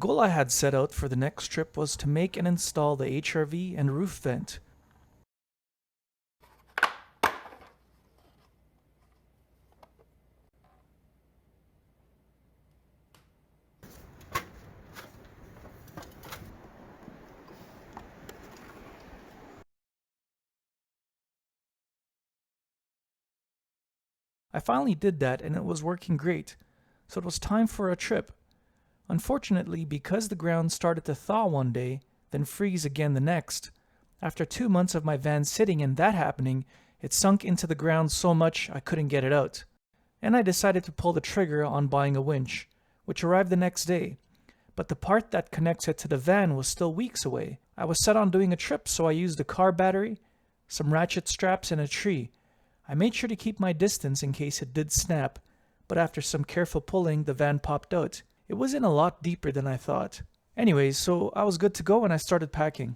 goal I had set out for the next trip was to make and install the HRV and roof vent. I finally did that and it was working great, so it was time for a trip. Unfortunately, because the ground started to thaw one day, then freeze again the next, after 2 months of my van sitting and that happening, it sunk into the ground so much I couldn't get it out. And I decided to pull the trigger on buying a winch, which arrived the next day. But the part that connects it to the van was still weeks away. I was set on doing a trip, so I used a car battery, some ratchet straps, and a tree. I made sure to keep my distance in case it did snap, but after some careful pulling, the van popped out. It was in a lot deeper than I thought. Anyways, so I was good to go and I started packing.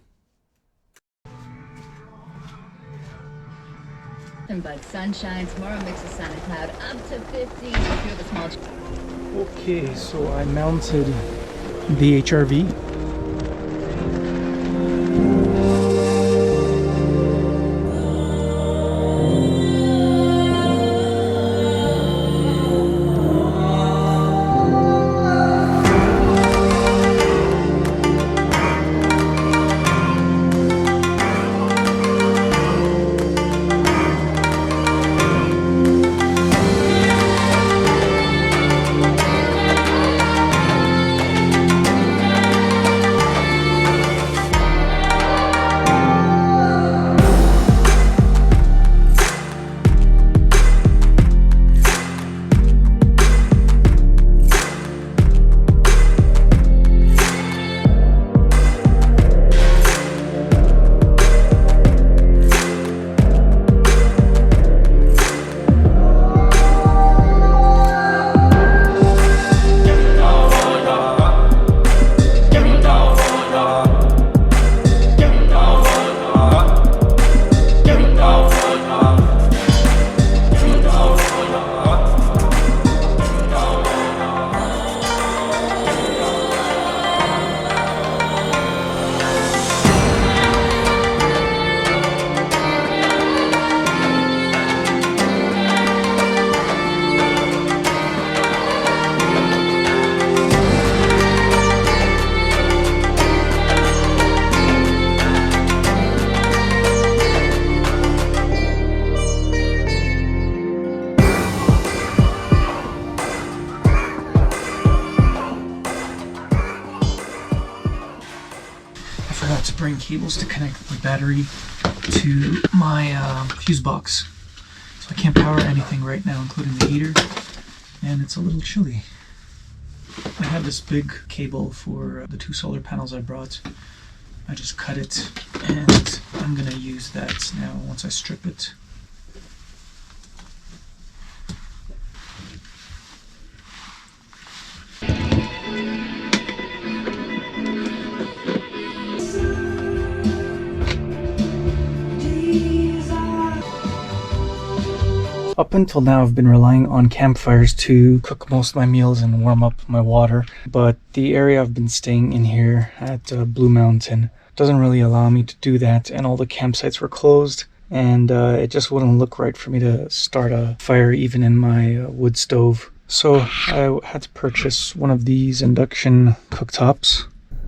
But sunshine, tomorrow mix of sun and cloud, up to 50. Through the small. Okay, so I mounted the HRV. To bring cables to connect the battery to my fuse box. So I can't power anything right now, including the heater, and it's a little chilly. I have this big cable for the 2 solar panels I brought. I just cut it, and I'm gonna use that now once I strip it. Up until now, I've been relying on campfires to cook most of my meals and warm up my water, but the area I've been staying in here at Blue Mountain doesn't really allow me to do that, and all the campsites were closed, and it just wouldn't look right for me to start a fire even in my wood stove. So I had to purchase one of these induction cooktops.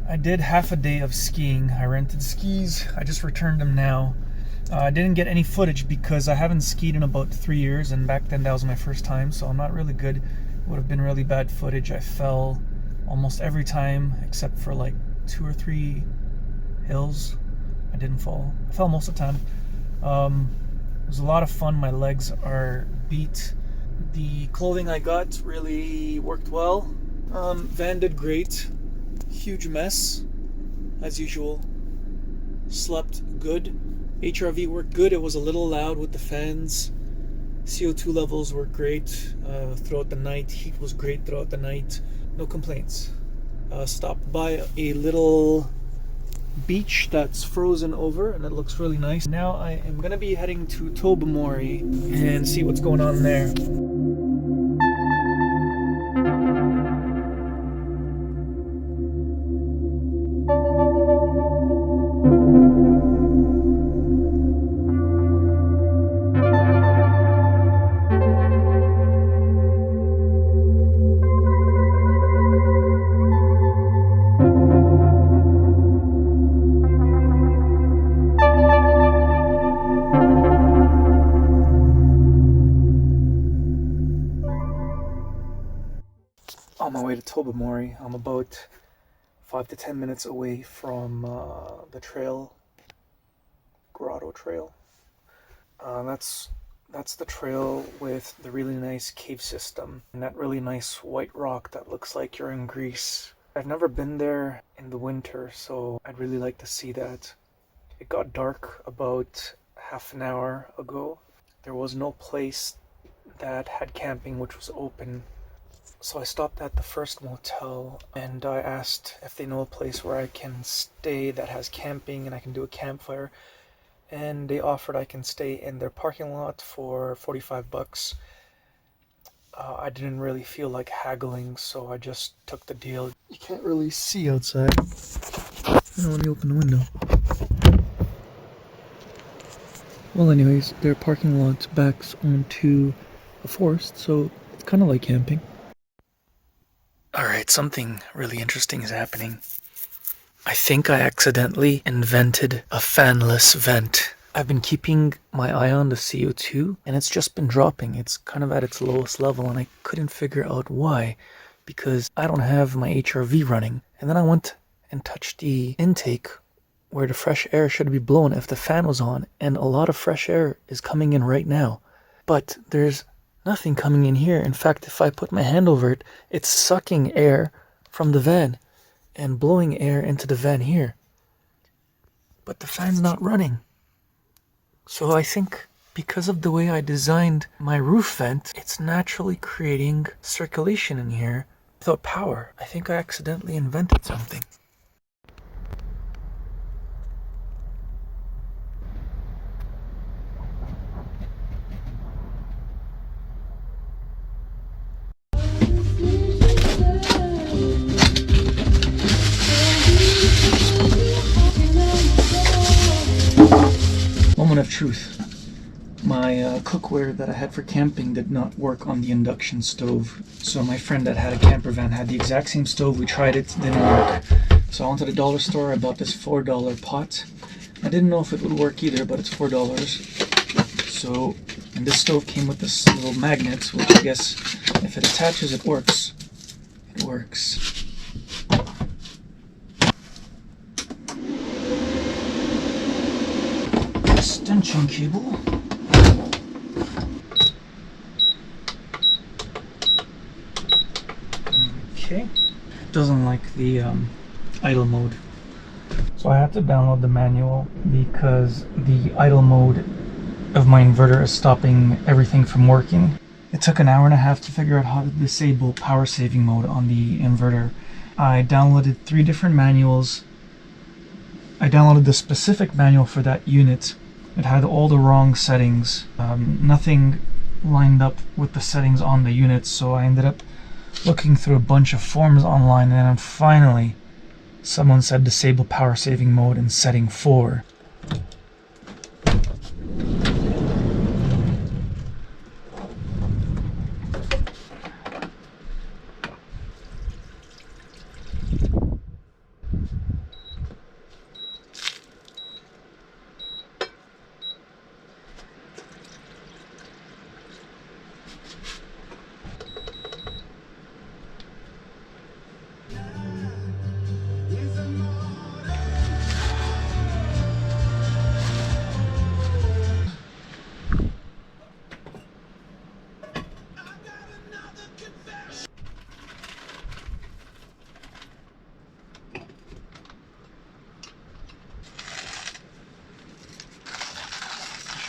I did half a day of skiing. I rented skis. I just returned them now. I didn't get any footage because I haven't skied in about 3 years, and back then that was my first time, so I'm not really good. It would have been really bad footage. I fell almost every time except for like 2 or 3 hills. I didn't fall. I fell most of the time. It was a lot of fun. My legs are beat. The clothing I got really worked well. Van did great. Huge mess as usual. Slept good. HRV worked good. It was a little loud with the fans. CO2 levels were great throughout the night. Heat was great throughout the night. No complaints. Stopped by a little beach that's frozen over and it looks really nice. Now I am going to be heading to Tobermory and see what's going on there. on my way to Tobermory. I'm about 5 to 10 minutes away from the trail, Grotto Trail. That's the trail with the really nice cave system and that really nice white rock that looks like you're in Greece. I've never been there in the winter, so I'd really like to see that. It got dark about half an hour ago. There was no place that had camping which was open. So I stopped at the first motel and I asked if they know a place where I can stay that has camping and I can do a campfire. And they offered I can stay in their parking lot for $45. I didn't really feel like haggling, so I just took the deal. You can't really see outside. Let me open the window. Well, anyways, their parking lot backs onto a forest, so it's kind of like camping. Alright, something really interesting is happening. I think I accidentally invented a fanless vent. I've been keeping my eye on the CO2 and it's just been dropping. It's kind of at its lowest level and I couldn't figure out why because I don't have my HRV running. And then I went and touched the intake where the fresh air should be blown if the fan was on, and a lot of fresh air is coming in right now. But there's nothing coming in here. In fact, if I put my hand over it, it's sucking air from the van and blowing air into the van here. But the fan's not running. So I think because of the way I designed my roof vent, it's naturally creating circulation in here without power. I think I accidentally invented something. Moment of truth. My cookware that I had for camping did not work on the induction stove. So my friend that had a campervan had the exact same stove. We tried it, didn't work. So I went to the dollar store, I bought this $4 pot. I didn't know if it would work either, but it's $4. So, and this stove came with this little magnet, which I guess if it attaches it works. It works. Extension cable. Okay. Doesn't like the idle mode. So I had to download the manual because the idle mode of my inverter is stopping everything from working. It took an hour and a half to figure out how to disable power saving mode on the inverter. I downloaded 3 different manuals. I downloaded the specific manual for that unit. It had all the wrong settings. Nothing lined up with the settings on the unit, so I ended up looking through a bunch of forums online, and then finally someone said disable power saving mode in setting 4.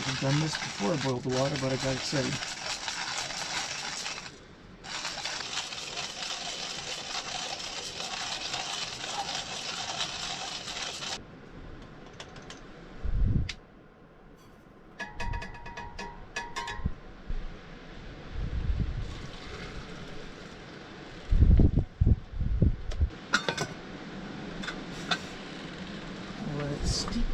I've done this before I boiled the water, but I got excited. Let's steep.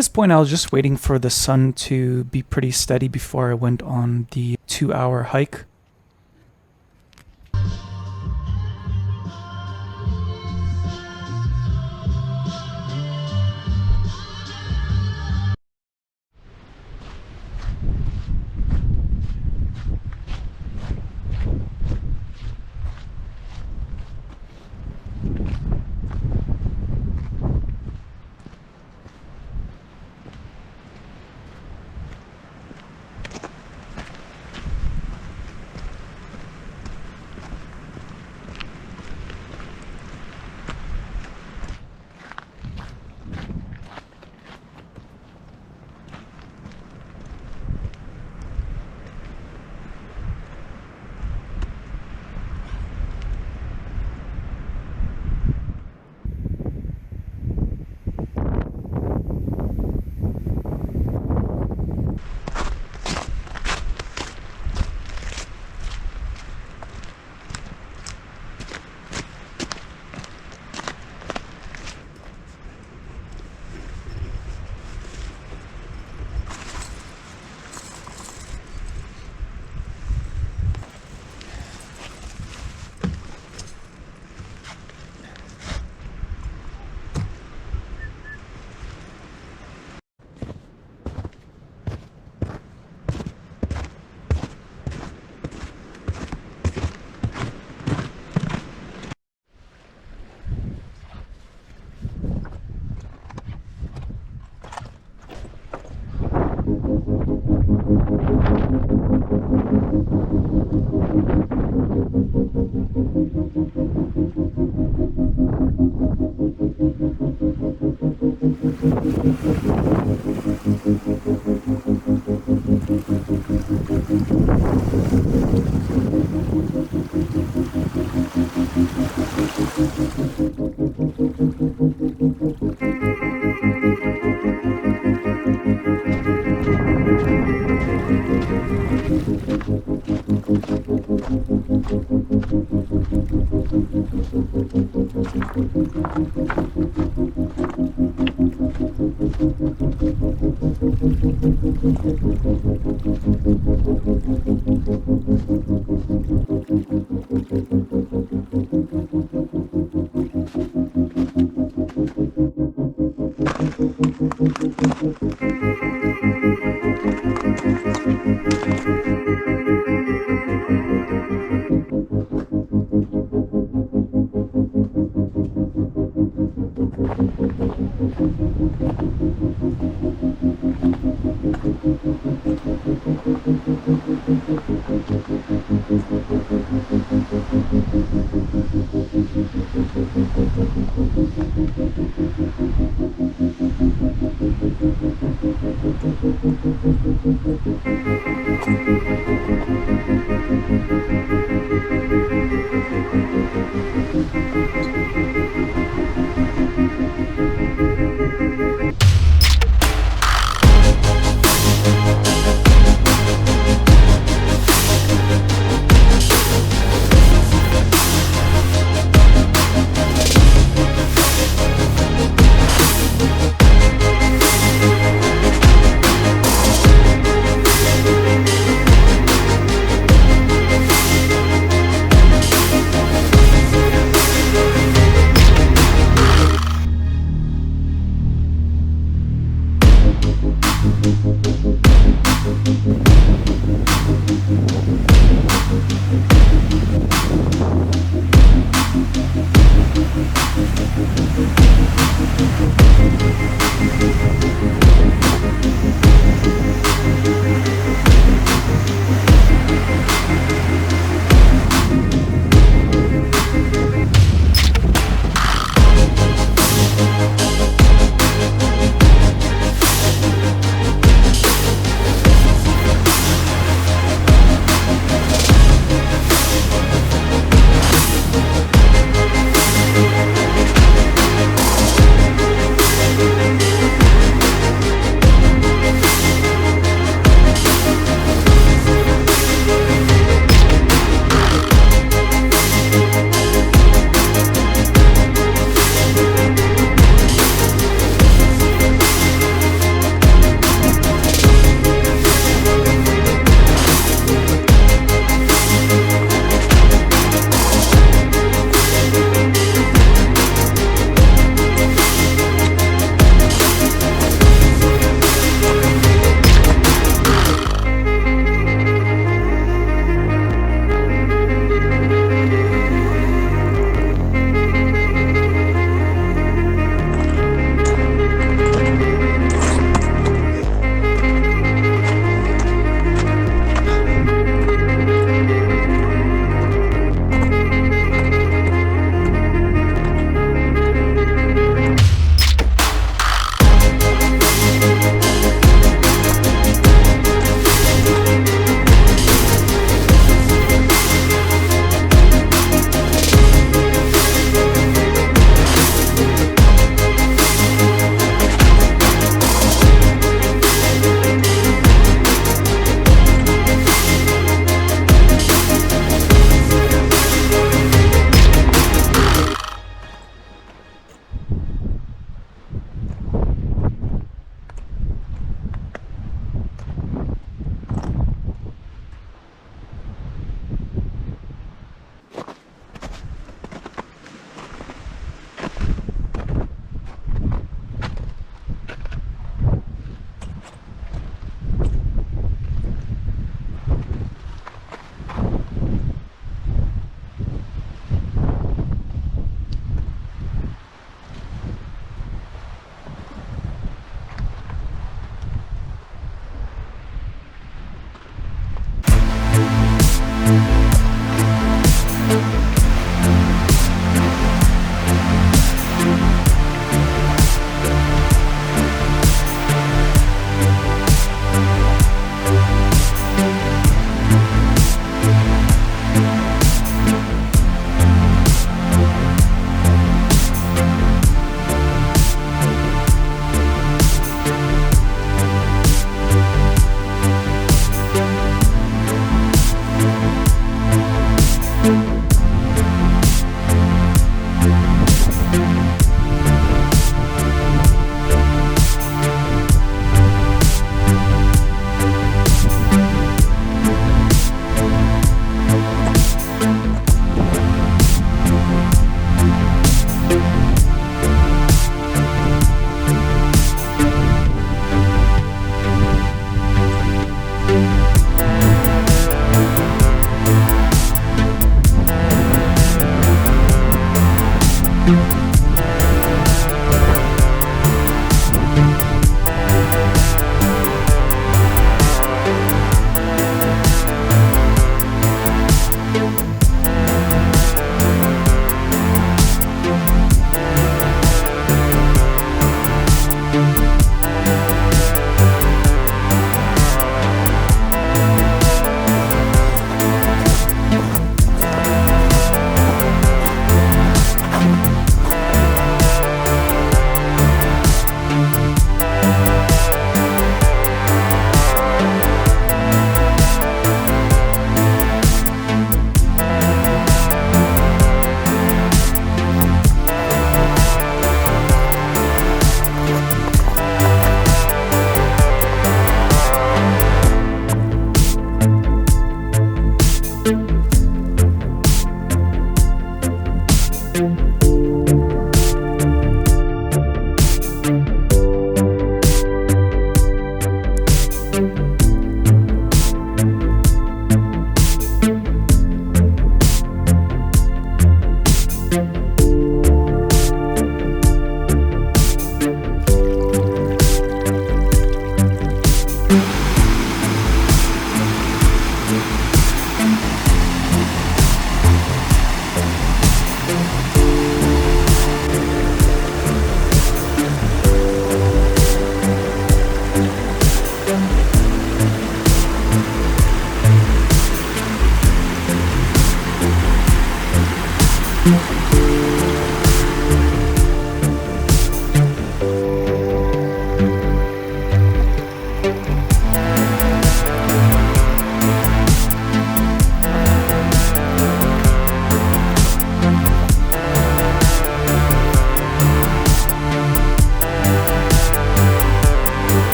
this point, I was just waiting for the sun to be pretty steady before I went on the 2-hour hike.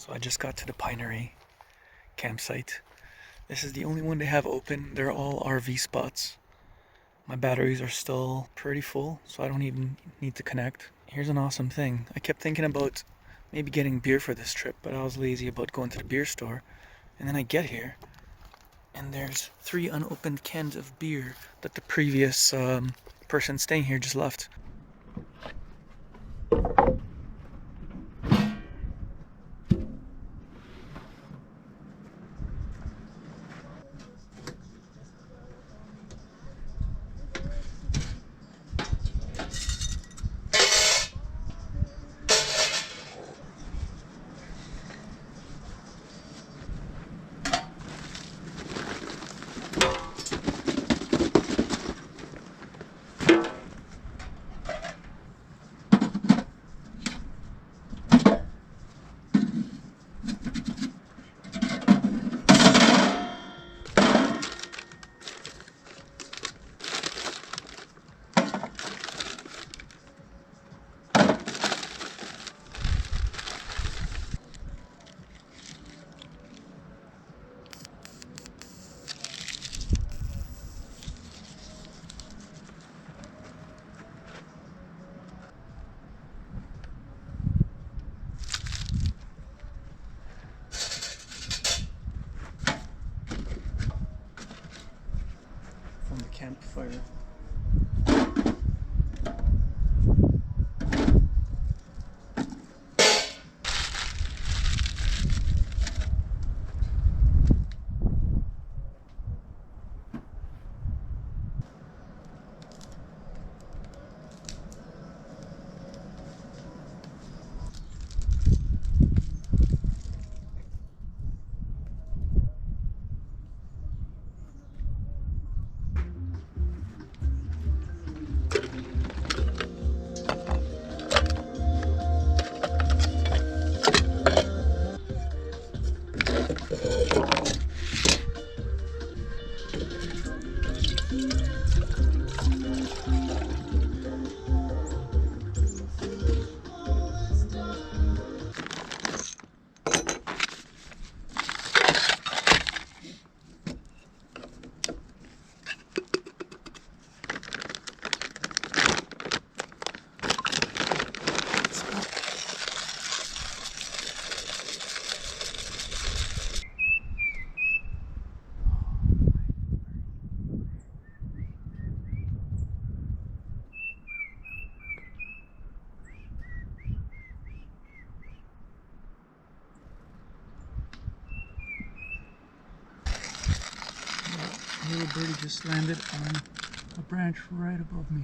So I just got to the Pinery campsite. This is the only one they have open. They're all RV spots. My batteries are still pretty full, so I don't even need to connect. Here's an awesome thing. I kept thinking about maybe getting beer for this trip, but I was lazy about going to the beer store. And then I get here, and there's 3 unopened cans of beer that the previous person staying here just left. From the campfire. A little birdie just landed on a branch right above me.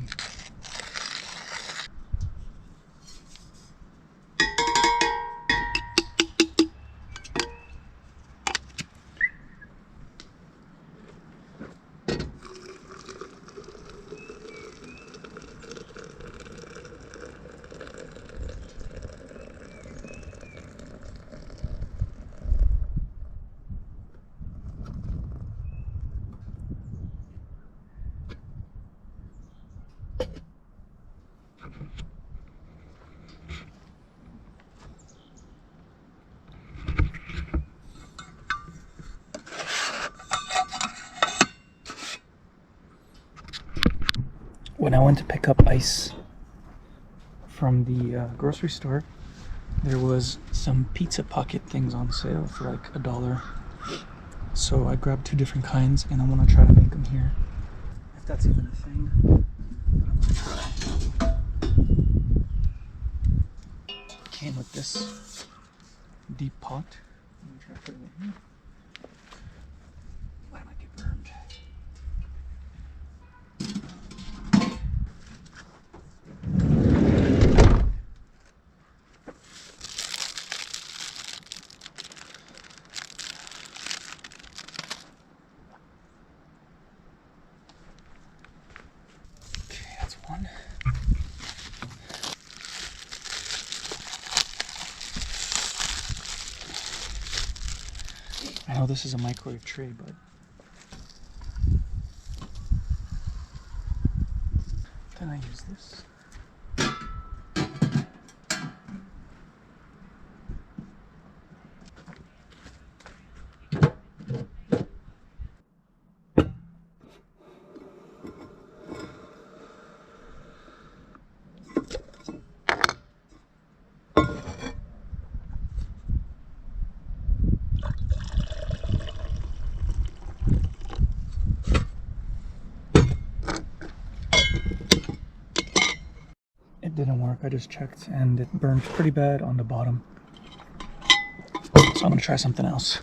When I went to pick up ice from the grocery store, there was some pizza pocket things on sale for like $1. So I grabbed 2 different kinds, and I want to try to make them here. If that's even a thing, but I'm gonna try. Came with this deep pot. I'm gonna try to put it in here. Why might get burned? One. I know this is a microwave tray, but can I use this? didn't work. I just checked and it burned pretty bad on the bottom. So I'm gonna try something else.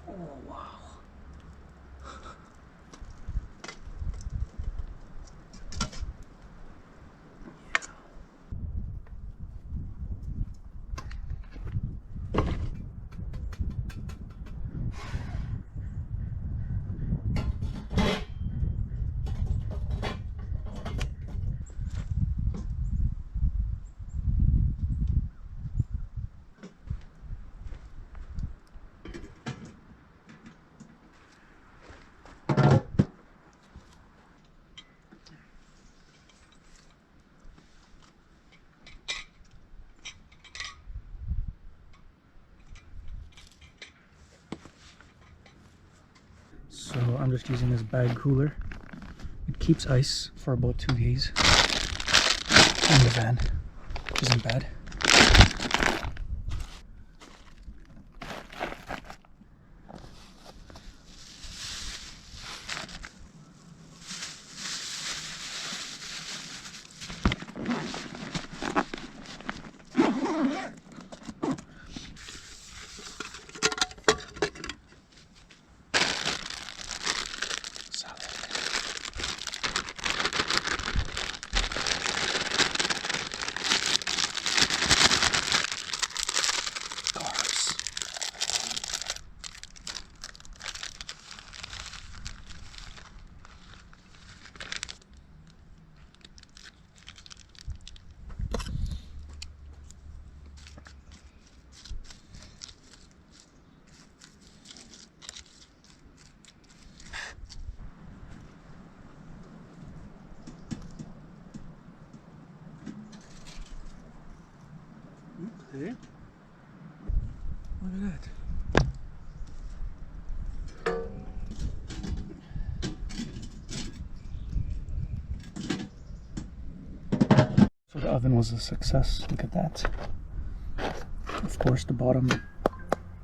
Oh wow. So I'm just using this bag cooler. It keeps ice for about 2 days in the van, which isn't bad. Okay. Look at that. So the oven was a success. Look at that. Of course the bottom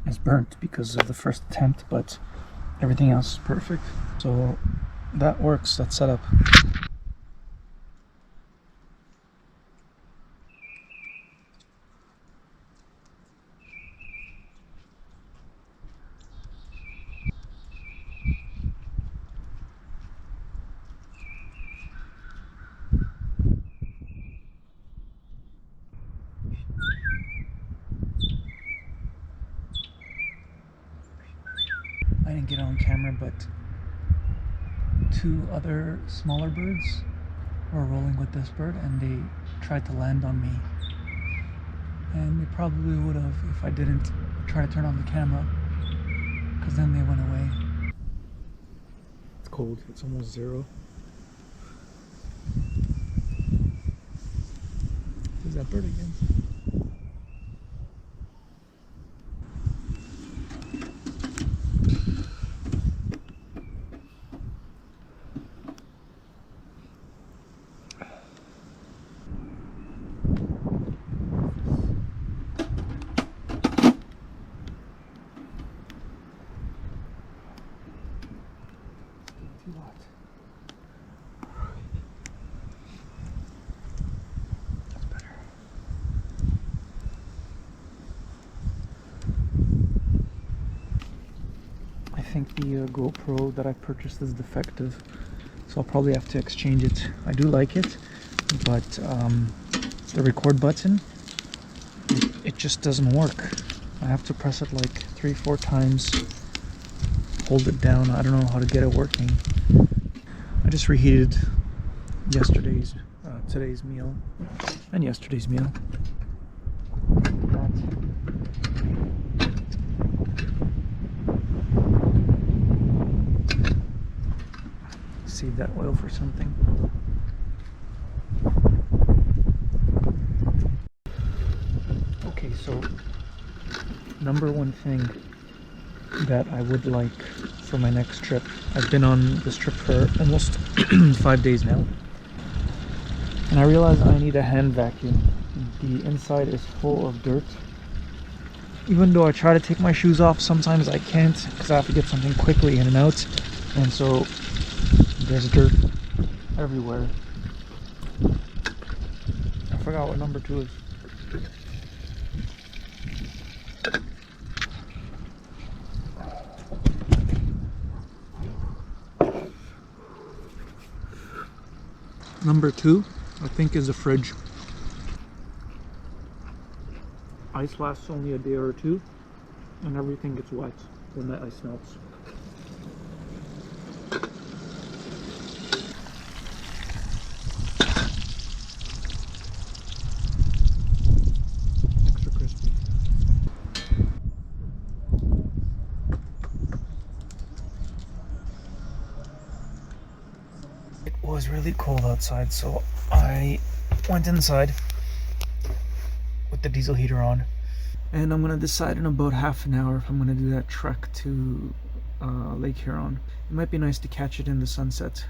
is burnt because of the first attempt, but everything else is perfect. So that works, that setup. I didn't get on camera, but 2 other smaller birds were rolling with this bird and they tried to land on me. And they probably would have if I didn't try to turn on the camera, because then they went away. It's cold, it's almost 0. There's that bird again. That's better. I think the GoPro that I purchased is defective, so I'll probably have to exchange it. I do like it, but the record button, it just doesn't work. I have to press it like 3-4 times, hold it down. I don't know how to get it working. I just reheated today's meal and yesterday's meal. Save that oil for something. Okay, so number one thing that I would like for my next trip. I've been on this trip for almost 5 days now, and I realize I need a hand vacuum. The inside is full of dirt, Even though I try to take my shoes off, sometimes I can't because I have to get something quickly in and out. And so there's dirt everywhere. I forgot what number 2 is. Number 2, I think, is a fridge. Ice lasts only a day or 2, and everything gets wet when the ice melts. Extra crispy. It was really cold outside, so I went inside with the diesel heater on, and I'm gonna decide in about half an hour if I'm gonna do that trek to Lake Huron. It might be nice to catch it in the sunset.